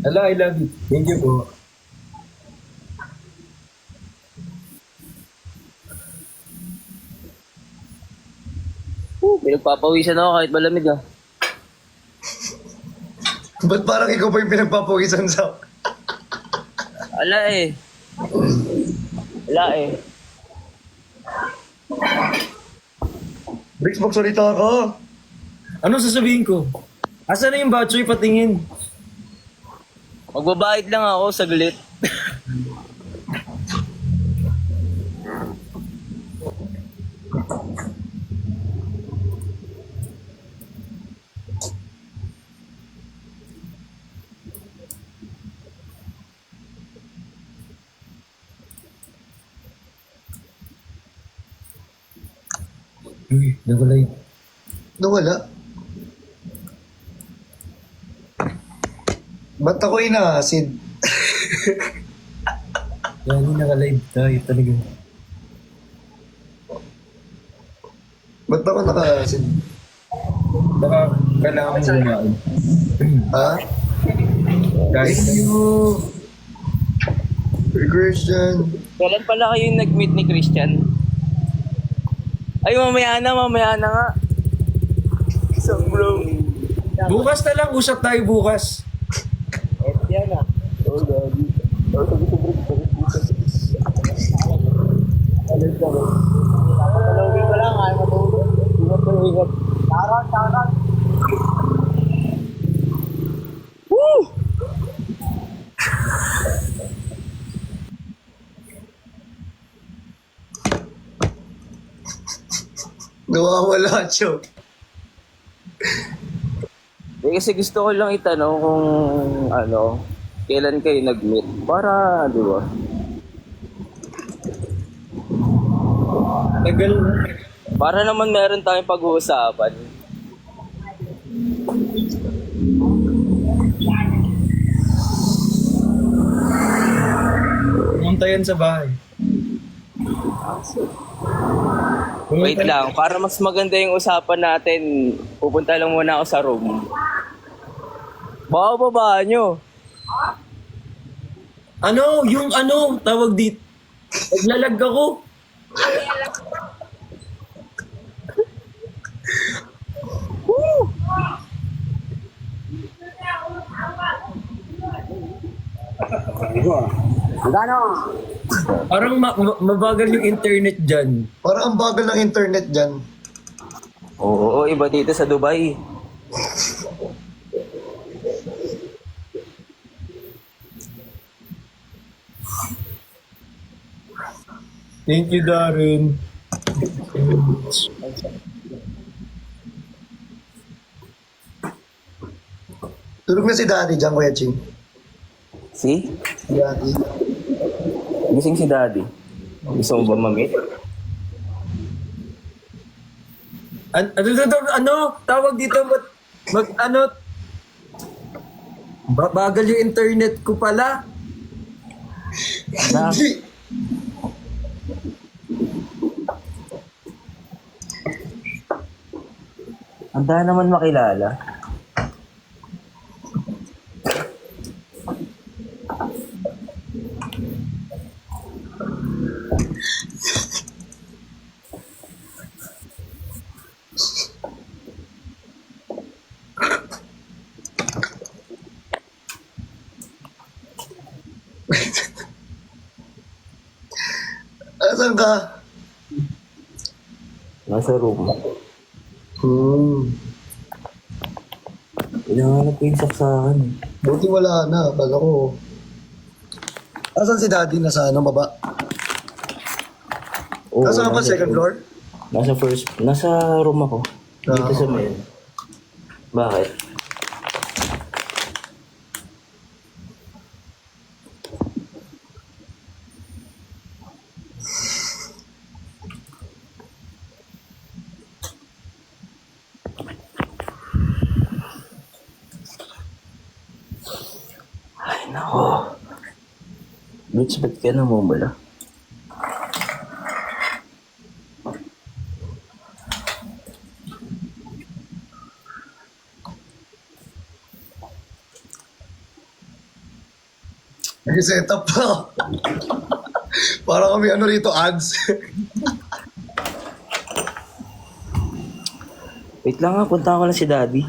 Hello, I love you. Thank you po. Pinagpapawisan ako kahit malamig ah. Ba't parang ikaw pa yung pinagpapawisan sa... Wala eh. Wala eh. Bricks, magsalita ka. Ano sasabihin ko? Asa na yung batchoy patingin? Magbabayad lang ako saglit. Uy, nagulay. Nawala. Ba't ako inaasid? Yan, hindi naka-live tayo talaga. Ba't ako naka-asid? Baka kailangan mo kumain. Ha? Kahit Thank you. Hey, Christian. Kailan pala kayo nag-meet ni Christian? Ay, mamaya na nga. So bro. bukas na lang, usap tayo bukas. Yan ah. Oh, gagi. Oh, sabi ko bro. Alis ka bro. Talawin ko lang, ay matulog. Ingat ko, ingat. Tarot. Woo! Nawawala siya. Kasi gusto ko lang itanong kung ano, kailan kayo nag-meet. Para, di ba? Tagal na. Para naman meron tayong pag-uusapan. Pumunta yan sa bahay. Wait lang, para mas maganda yung usapan natin, pupunta lang muna ako sa room. Baka babaan nyo. Ano? Yung ano? Tawag dito. Naglalag ako. Parang mabagal yung internet dyan. Parang ang bagal ng internet dyan. Oo, iba dito sa Dubai. Thank you, Darren. Tulog na si Daddy dyan, Kuya Ching. See? Si Daddy. Gising si Daddy. Gusto mo ba mamit? Ano? Tawag dito, ano? Bagal yung internet ko pala. Hindi. Handa naman makilala. Asan ka? Nasa room. Kailangan ko yung saksakan. Buti wala na. Kala ko. Asan si Daddy? Nasa ano, baba? Oo, Nasa ka ba? Second floor? Nasa room ako. Dito sa main. Bakit? Ay, nako. Bitch, ba't ka namumula? Nag-set up pa. Para kami ano rito, ads. Wait lang nga, punta ko lang si Daddy.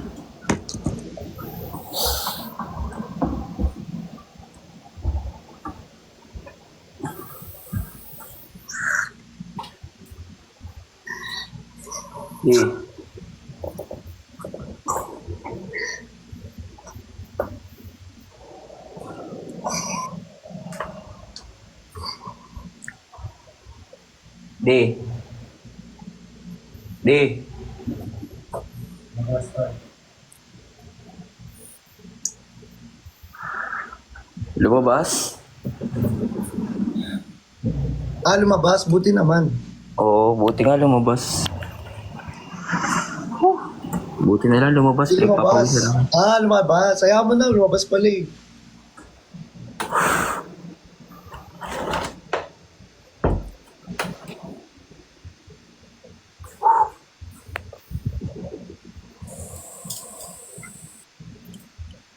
Yeah. Di. Di. Lumabas? Lumabas. Buti naman. Oo, buti nga lumabas. Buti na lang lumabas. Hindi lumabas. Nagpapawis na lang. Lumabas. Ayaw mo na. Lumabas pala eh.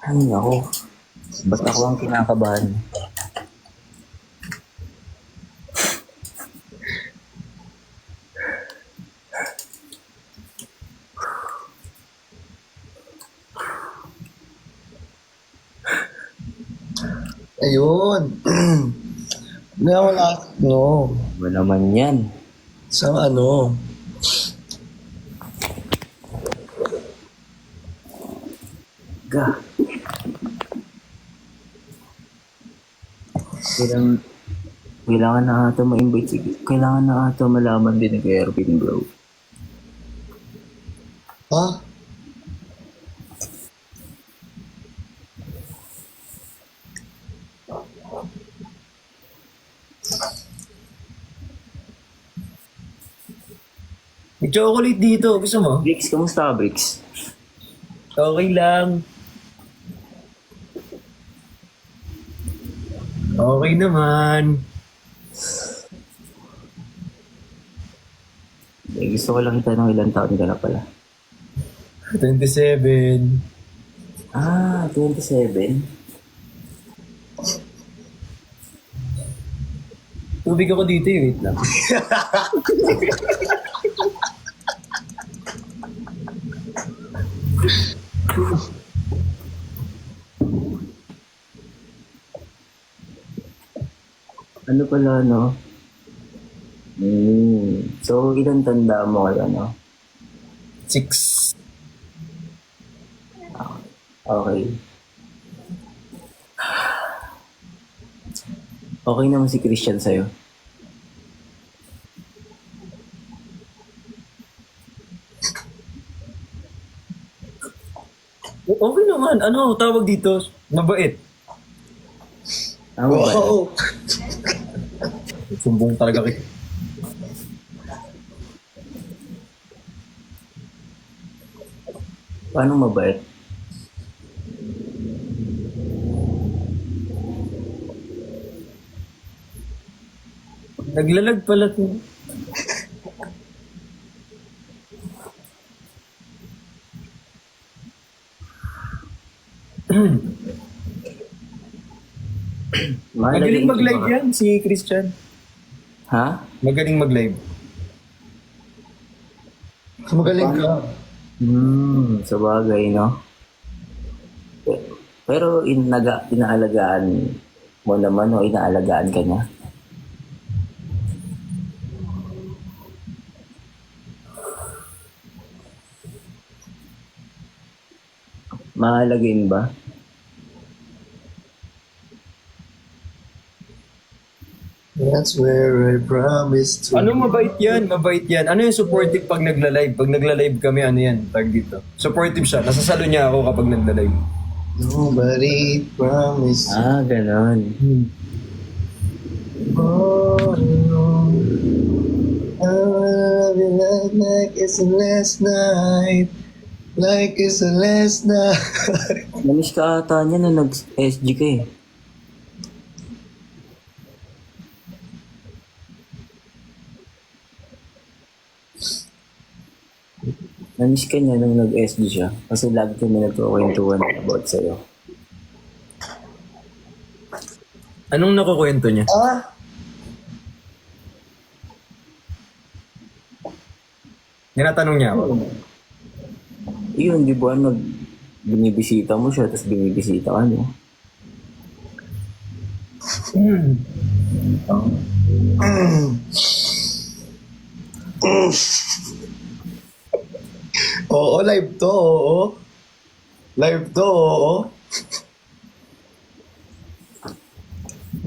Ay, ako. Ba't ako ang kinakabahan? Ayun. Wala. No. Ba naman yan? Sa ano. Ga. Kailangan na ata ma-invite. Kailangan na ata malaman din ni Kuya Ervin, bro. Ha? May chocolate dito. Gusto mo? Bricks, kamusta Bricks? Okay lang. Okay naman. Gusto ko lang itanong ilang taon ka na pala. 27. 27? Tubig ako dito eh. Wait lang. Ano pala, no? So, ilang tanda mo kaya, no? 6. Okay. Okay naman si Christian sa'yo. Okay naman. Ano tawag dito? Mabait. Tama ba? Wow. Sumbong talaga kita. Paano mabait? Naglalag pala to. Magaling mag-live yan, si Christian. Ha? Magaling mag-live. Magaling ka. Sa bagay, no? Pero inaalagaan mo naman o inaalagaan ka niya? Mahalagain ba? That's where I promised to. Ano mabait yan? Mabait yan. Ano yung supportive pag nagla-live? Pag nagla-live kami, ano yan? Tag dito. Supportive siya. Nasasalo niya ako kapag nagla-live. Nobody promised. Ganon. Oh, no. I love you like it's the last night. Like it's the last night. Namiss ka ata niya na nag-SG ka eh. Namiss ka niya nung nag-SG siya. Kasi lagi kami nagkukwentuhan about sa'yo. Anong nakukwento niya? Ah? Tinatanong niya ako. Yun, di ba, binibisita mo siya, tapos binibisita ka niya. Oo, live to, oo. Live to, oo.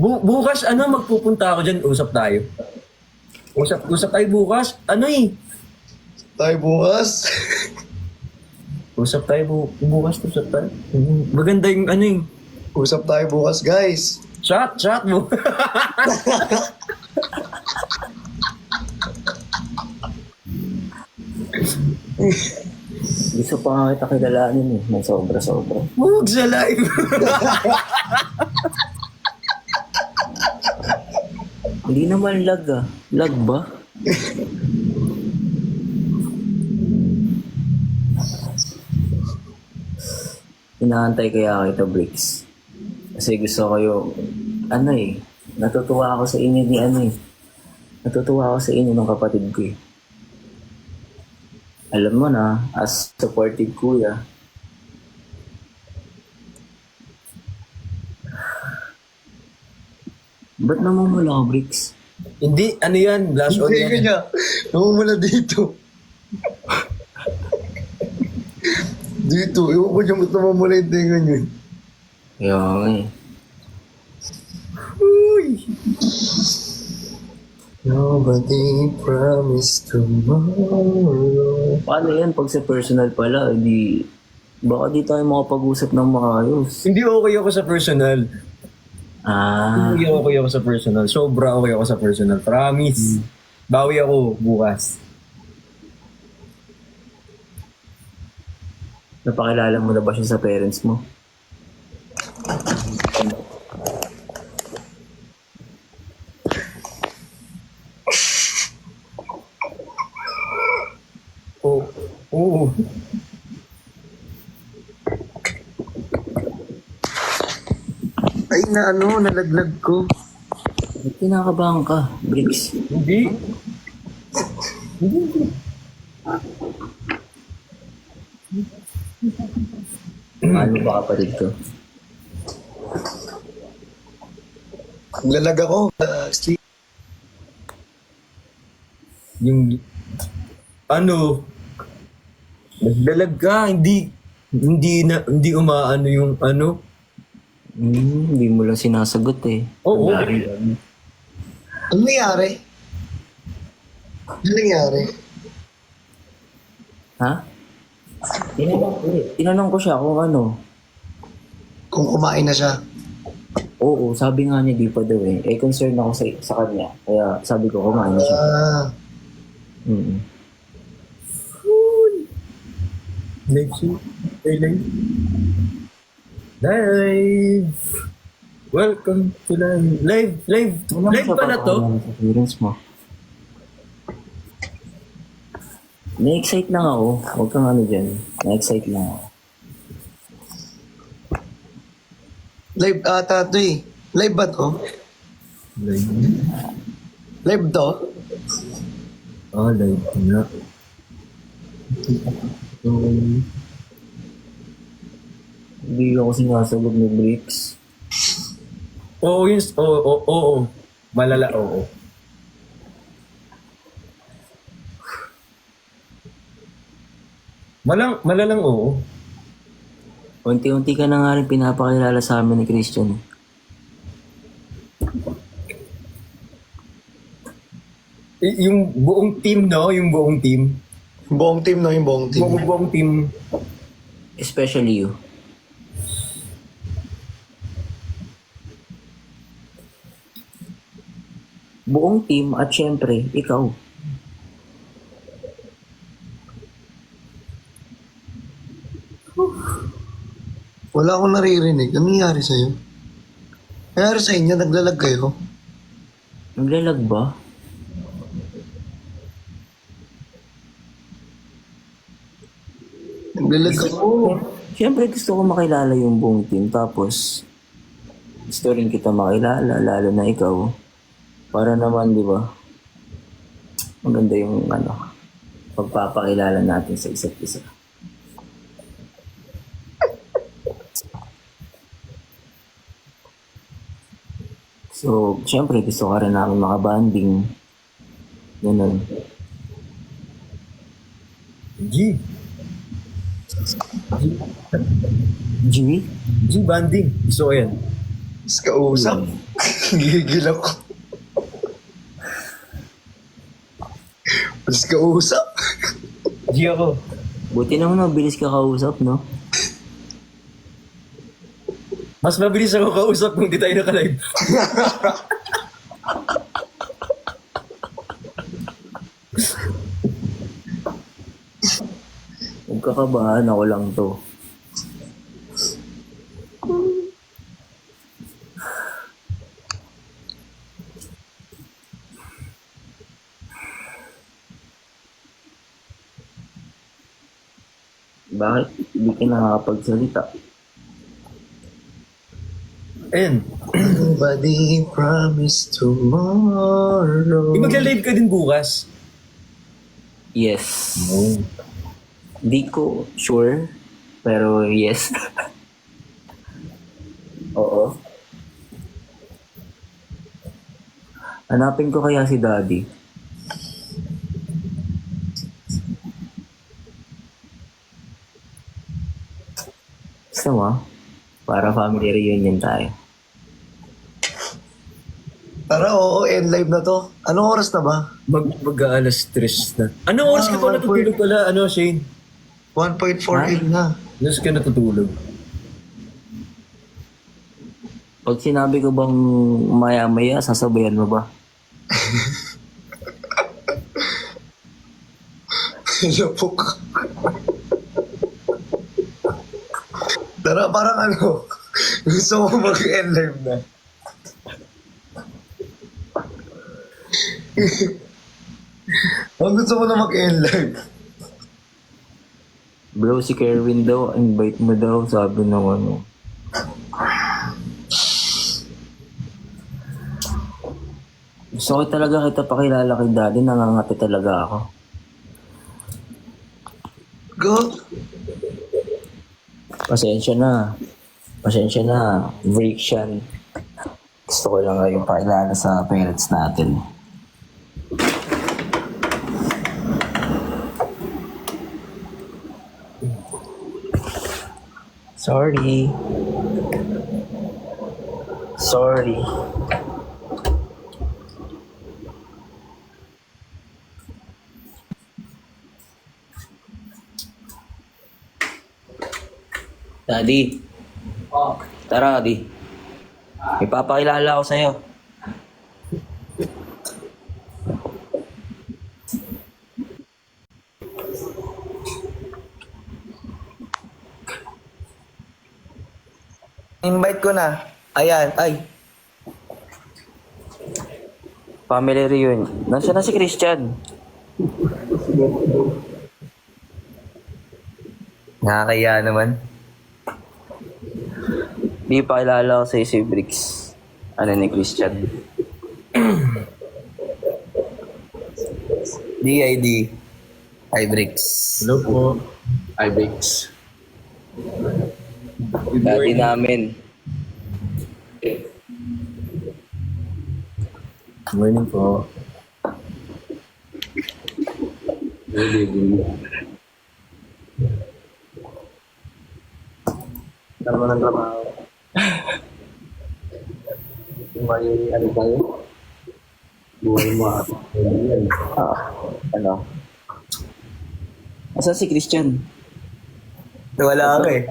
Bukas, magpupunta ako dyan. Usap tayo. Usap tayo bukas. Tayo bukas. Usap tayo bukas. Usap tayo. Maganda yung Usap tayo bukas, guys. Chat mo. Gusto pa nga kita kilalanin eh, may sobra-sobra. Huwag sa live. Hindi naman lag ah. Lag ba? Inaantay kaya kita, Bricks. Kasi gusto ko yung, natutuwa ako sa inyo Natutuwa ako sa inyo ng kapatid ko eh. Alam mo na, as supportive kuya, ba't namumula ka, Bricks? Hindi, yan? Blush on Hindi yan. ka niya. Namumula dito. Dito. Ewan ko niya ba't namumula yung tenga niya. Kaya nga eh. Nobody promised tomorrow. Paano yan pag sa personal pala, baka di tayo makapag-usap ng maayos. Hindi okay ako sa personal. Hindi okay ako sa personal. Sobra okay ako sa personal. Promise. Bawi ako bukas. Napakilala mo na ba siya sa parents mo? Oo. Ay na nalaglag ko. Ba't kinakabahan ka, Bricks? Hindi. Paano ba kapatid ko? Naglalag ako. Sleep. Yung naglalag ka, hindi umaano yung Hindi mo lang sinasagot eh. Oo. Ano nangyari? Ano nangyari? Ha? Tinanong ko siya kung ano. Kung kumain na siya. Oo, sabi nga niya di pa daw eh. Eh, concerned ako sa kanya. Kaya sabi ko kumain na siya. Ah, Mm. Live shoot. Live. Live. Welcome to live. Live siya pala to. papakilala sa parents mo. Na-excite lang ako. Huwag kang dyan. Na-excite lang ako. live ata to eh. Live ba to? Live. Live to? Live nga. Hindi ako sinasagot ni Bricks. Oo. Malala, oo. Malalang oo. Unti-unti ka na nga rin pinapakilala sa amin ni Christian. Yung buong team, no? Yung buong team. Buong team no, yung buong team. Buong team. Especially you. Buong team at syempre, ikaw. Wala akong naririnig. Ano nangyari sa'yo? Nangyari sa inyo? Naglalag kayo? Naglalag ba? Naglalag ako. Syempre gusto ko makilala yung buong team. Tapos, gusto rin kita makilala, lalo na ikaw. Para naman, di ba, maganda yung pagpapakilala natin sa isa't isa. So, syempre, gusto ka rin namin makabanding. Ganun. G. G? G banding. Gusto ko yan. Mas kausap. Gigil ako. Mas kausap. G ako. Buti naman mabilis ka kausap, no? Mas mabilis ako kausap kung di tayo naka-live. Huwag ka kabahan, ako lang to. Bakit hindi ka nakakapagsalita? Ayun. Nobody promised tomorrow. Magla-live ka din bukas. Yes. Oh. Di ko sure, pero yes. Oo. Hanapin ko kaya si Daddy. Gusto mo? Para family reunion tayo. Tara, oo, end live na to. Anong oras na ba? Mag-aalas 3 na. Anong oras ka pa natutulog pala? Shane? 1.48 na. Anong ka natutulog? Pag sinabi ko bang maya-maya, sasabayan mo ba? Lapok. Tara, parang gusto mo mag-end live na. Gusto mo na mag-end live. Bro, si Kerwin daw, invite mo daw, sabi ng Gusto ko talaga kita pakilala kay Daddy, nangangati talaga ako. Go. Pasensya na. Break yan. Gusto ko lang yung pakilala sa parents natin. Sorry. Daddy. Tara, Daddy. Ipapakilala ako sa'yo. Invite ko na. Ayan, ay. Family reunion. Nasaan na si Christian? Nakakaya naman. Di pa kilala ko sa'yo si Brix. Ano ni Christian? DID. Ibrix. Hello po. Ibrix. Daddy namin. Good morning po. Tama ng trabaho. May tayo? Buhay mo ako. Ano? Nasaan si Christian? Wala ako eh.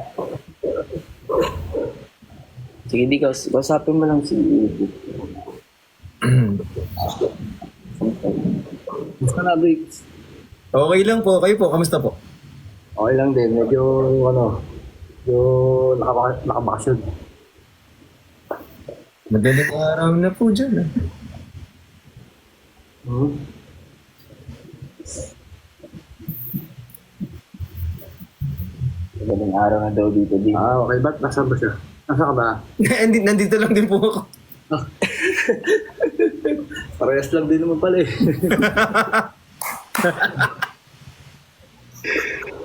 Sige, di kausapin mo lang si Gusto na, Briggs. Okay lang po. Kayo po, kamusta po? Okay lang din. Medyo, nakabakasyon. Madaling araw na po dyan. Madaling araw na daw dito din. Okay. Ba't nasaan ba siya? Asa ka ba? Nandito lang din po ako. Parehas lang din naman pala eh.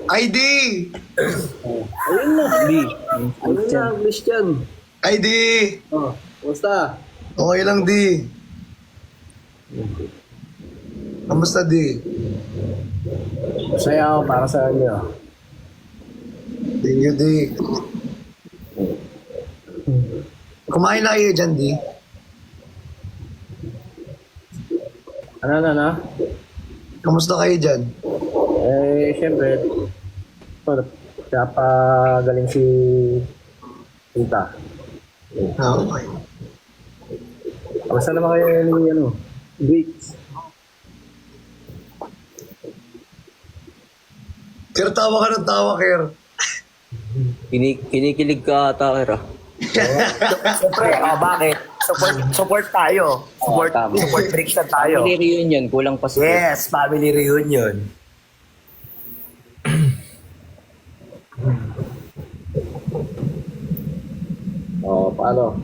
ID! Ayun na. Di. Ayun na, Christian. ID! Oh, kumusta? Okay lang, di. Kamusta, di? Masaya ako para sa inyo. Thank you, di. Kumain na kayo dyan, di. Ano? Kamusta kayo dyan? Eh, syempre, siya pa galing si Tita. Ah, okay. Kamusta naman kayo ni, Bricks? Kir, tawa ka ng tawa, Kir. Kinikilig ka ata, Kira. Siyempre, bakit? Support tayo. Tama. Support bricks na tayo. Family reunion, kulang pa sa Yes, family reunion. Oh, paano?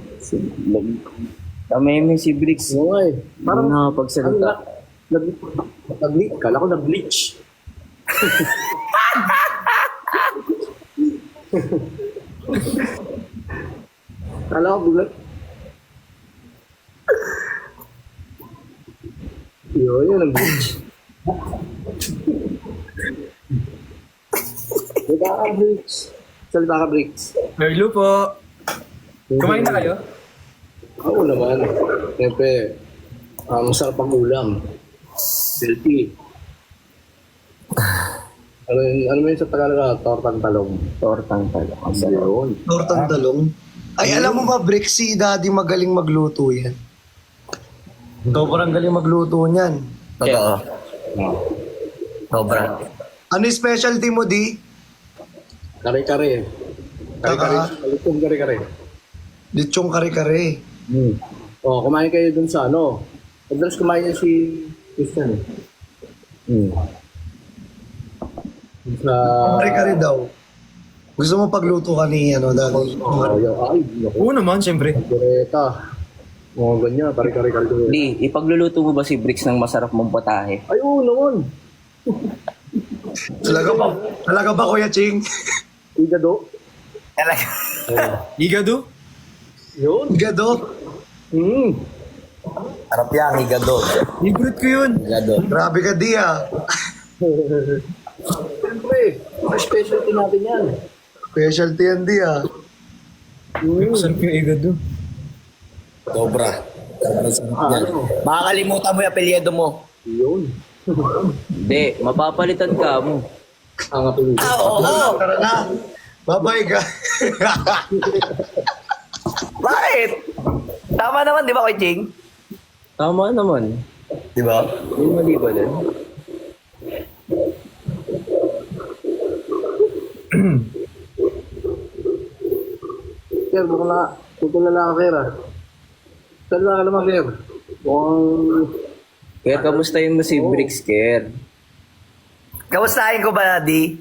Tameme si Bricks. Oo nga eh. Parang nakapagsalita. Nag-bleach. Kala ko nag-bleach. Kala ko bulat. Yun, nag-bleach. Salita ka, Bricks. Salita ka, Bricks. Hello po. Kumain na kayo? Oo naman. Siyempre, masarap ang ulam. Healthy. Ano mo yun sa Tagalog? Tortang talong. Tortang talo. Ang sarap. Yun. Tortang talong. Ay, alam mo ba, Brick, si Daddy magaling magluto yan. Sobrang galing magluto niyan. Totoo. Sobra. Ano yung specialty mo, di? Kare-kare. Kare-kare. Lutong kare-kare. Lechong kare-kare. Oh, kumain kayo dun sa ano. Madalas kumain yan si Christian eh. Sa... Kare-kare daw. Gusto mo pagluto ka ni, Daddy? Ay, naku. Oo naman, siyempre. Direta. Mga ganyan, kare-kare-kare. Di, ipagluluto mo ba si Bricks ng masarap mong potahe? Ay, oo naman. Talaga ba, Kuya Ching? Igado. Talaga. Igado? Yun. Gado. Harap yan, higado. Favorite ko yun. Higado. Grabe ka, di, Siyempre, specialty natin yan. Specialty yan, di, Masarap yung igado. Sobra. Sobrang sarap yan. Ano? Makakalimutan mo yung apelyido mo. Yun. Hindi, mapapalitan ka mo. Ang apelido. Oo. Tara na. Bye-bye ka. Bakit? Tama naman, di ba, Kuya Ching? Tama naman. Di ba? Yung mali ba din? Sir, tutulala ka, Kera. Salita ka naman, Ker. Mukhang... Kaya kamustahin mo si Bricks, Ker? Kamustahin ko ba, Daddy?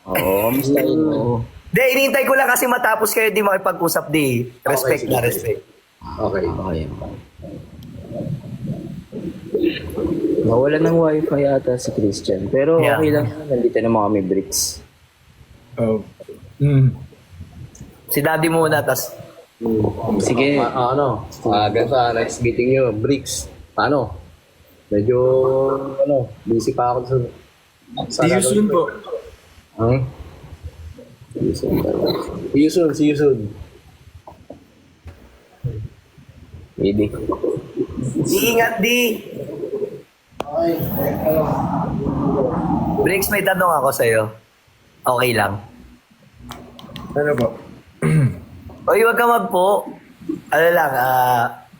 Oo, kamustahin mo. Di, inintay ko lang kasi matapos kayo di makipag-usap, di. Respect Okay, na, sige. respect. Okay. Okay. Nawala ng wifi ata si Christian. Pero Yeah. okay lang. Nandito naman kami, Bricks. Oh. Si Daddy muna, tas Sige. Ganito, next meeting nyo, Bricks. Paano? Medyo, busy pa ako sa... See you soon po. See you soon. Pwede. Ingat, di. Bricks, may tanong ako sa'yo. Okay lang. Ano po? Oy, wag ka magpo. Ano lang,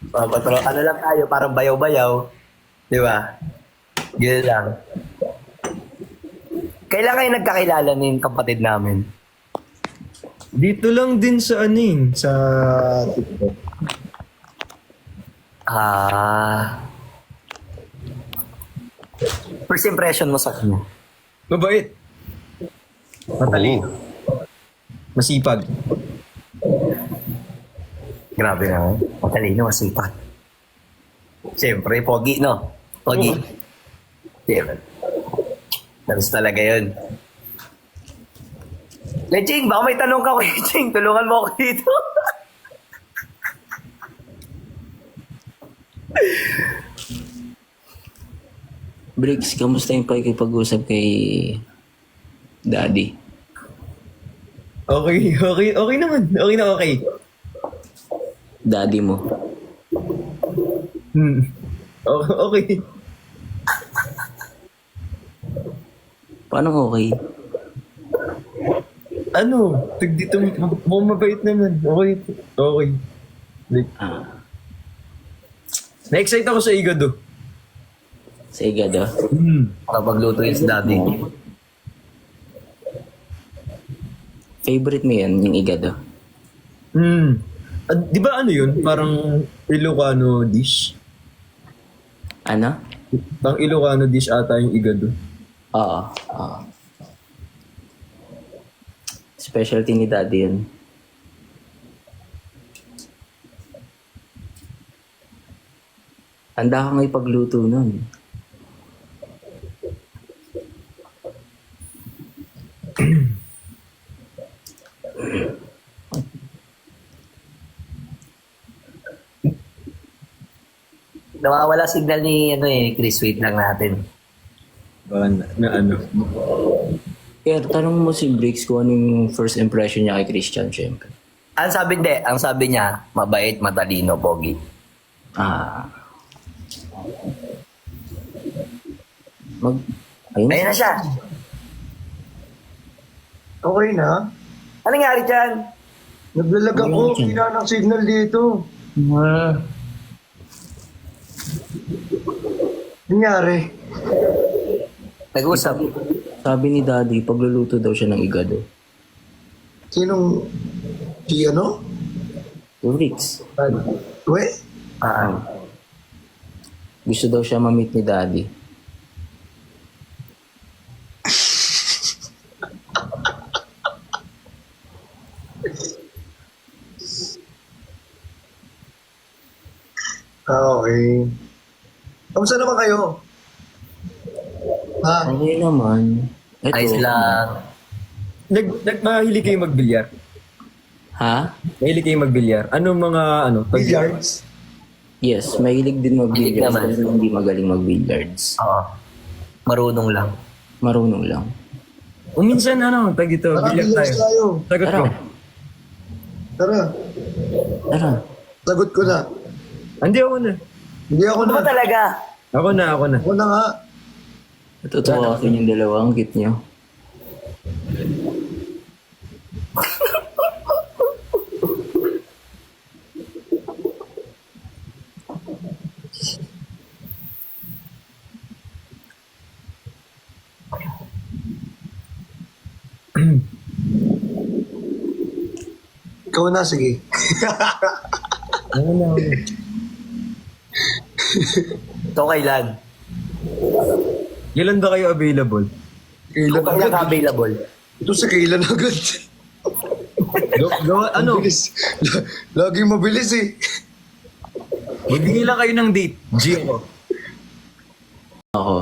ano lang tayo, parang bayaw-bayaw. Di ba? Yun lang. Kailan kayo nagkakilala ni kapatid namin? Dito lang din sa sa TikTok. First impression mo sa kanya? Mabait. Matalino. Masipag. Grabe naman. Matalino, masipag. Siyempre, pogi, no? Pogi. Siyempre. Tapos talaga yun. Leching, baka may tanong ka, Leching. Tulungan mo ako dito. Briggs, kamusta yung pakikipag-usap kay Daddy? Okay naman. Okay na okay. Daddy mo. Okay. Paano okay? Ano? Dito, mukhang mabait naman. Okay. Like, na-excite ako sa igado. Sa igado? Kapag luto yung si daddy. Favorite mo yan, yung igado? Di ba ano yun? Parang Ilocano dish? Ano? Parang Ilocano dish ata yung igado. Oo. Specialty ni Daddy yun. Handa ka nga ipagluto nun. Nawawala signal ni Chris. Wait lang natin. Baka na ano. Kaya tanong mo si Briggs kung anong first impression niya kay Christian, syempre. Ang sabi niya, mabait, matalino, pogi. Ayun Ayun na siya. Okay na. Ano nangyari dyan? Naglalag ako. Kina ng signal dito. Nangyari. Nag-usap. Sabi ni Daddy, pagluluto daw siya ng igado. Sinong... Si ano? Briggs. We? Gusto daw siya ma-meet ni Daddy. Okay. Kamusta naman kayo? Ha? Okay naman. Eto. Ayos lang. Mahilig kayo magbilyar? Ha? Mahilig kayo magbilyar? Anong mga Billiards? Yes, mahilig din Mahilig mag-billiards. naman. Pero hindi magaling mag-billiards. Oo. Marunong lang. Marunong lang. O minsan tag ito, Tara, bilyar billiards tayo. tayo. Sagot ko. Tara. Tara. Sagot ko na. Hindi ako na. Hindi ako Ano na. ba talaga? Ako na. Ako na nga. Natutuwa ako yung dalawa. Ang cute niyo. Ikaw na, sige. Ako na. Ito kailan? Kailan ba kayo available? Kailan Ito kailan ka agad? available? Ito sa kailan agad. Mabilis. Laging mabilis eh. Magbigay lang kayo ng date. G ako. Ako.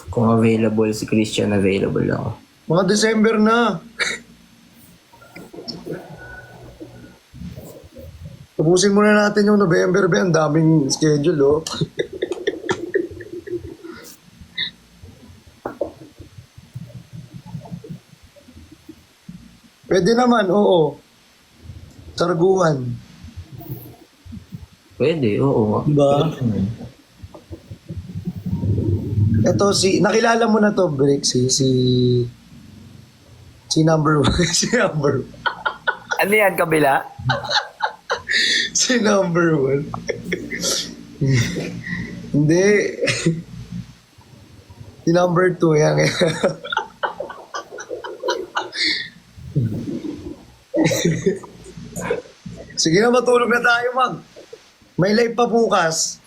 Kung available si Christian, available ako. Mga December na. Tapusin muna natin yung November, ba? Ang daming schedule, oh. Pwede naman, oo. Sarguan. Pwede, oo. Diba? Ito nakilala mo na to, Brick, si number one. Si number one. Ano yan, kabila? Si number one. Hindi. Si number two, yan. Sige na, matulog na tayo, mag. May live pa bukas.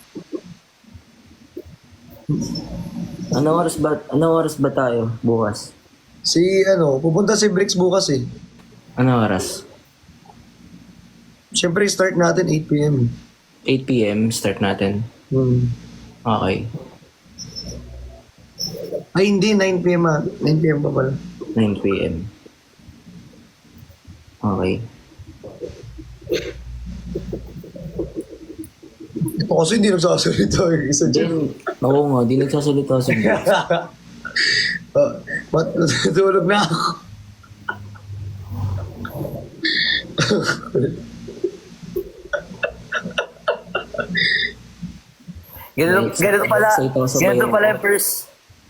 Anong oras ba tayo bukas? Pupunta si Bricks bukas eh. Anong oras? Siyempre, start natin 8 p.m. 8 p.m. start natin. Okay. Ay, hindi. 9 p.m. 9 p.m. pa pala. 9 p.m. Okay. Ito kasi hindi nagsasalita yung isa dyan. Oo nga, di nagsasalita si Bricks. Ba't natutulog na ako? Ganito pala, Excited ako sa ganito bayaw. pala yung first,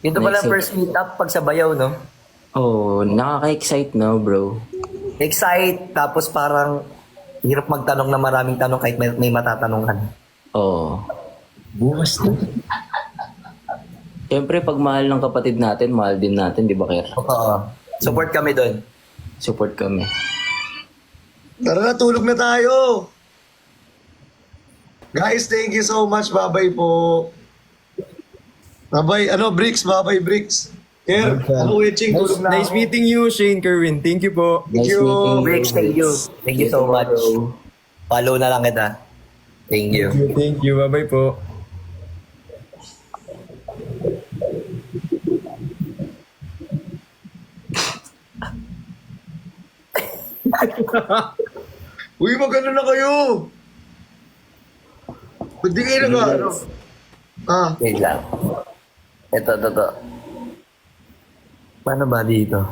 ganito pala yung first meet up pag sa Bayaw, no? Oh, nakaka-excite no, bro. Excite, tapos parang hirap magtanong na maraming tanong kahit may matatanungan. Oo. Bukas na. Siyempre, pag mahal ng kapatid natin, mahal din natin, di ba, Ker? Oo. Support kami doon. Support kami. Tara na, tulog na tayo! Guys, thank you so much. Bye-bye po. Bye-bye. Bricks? Bye-bye, Bricks. Ker, Witching, tulog na Nice ako. meeting you, Shane Kerwin. Thank you po. Thank you. Bricks, thank you. Thank you so much. Follow na lang kita. Thank you. Thank you. Bye-bye po. Uy, magano na kayo? Ba't di kayo nag-ano? Wait lang. Ito. Paano ba dito?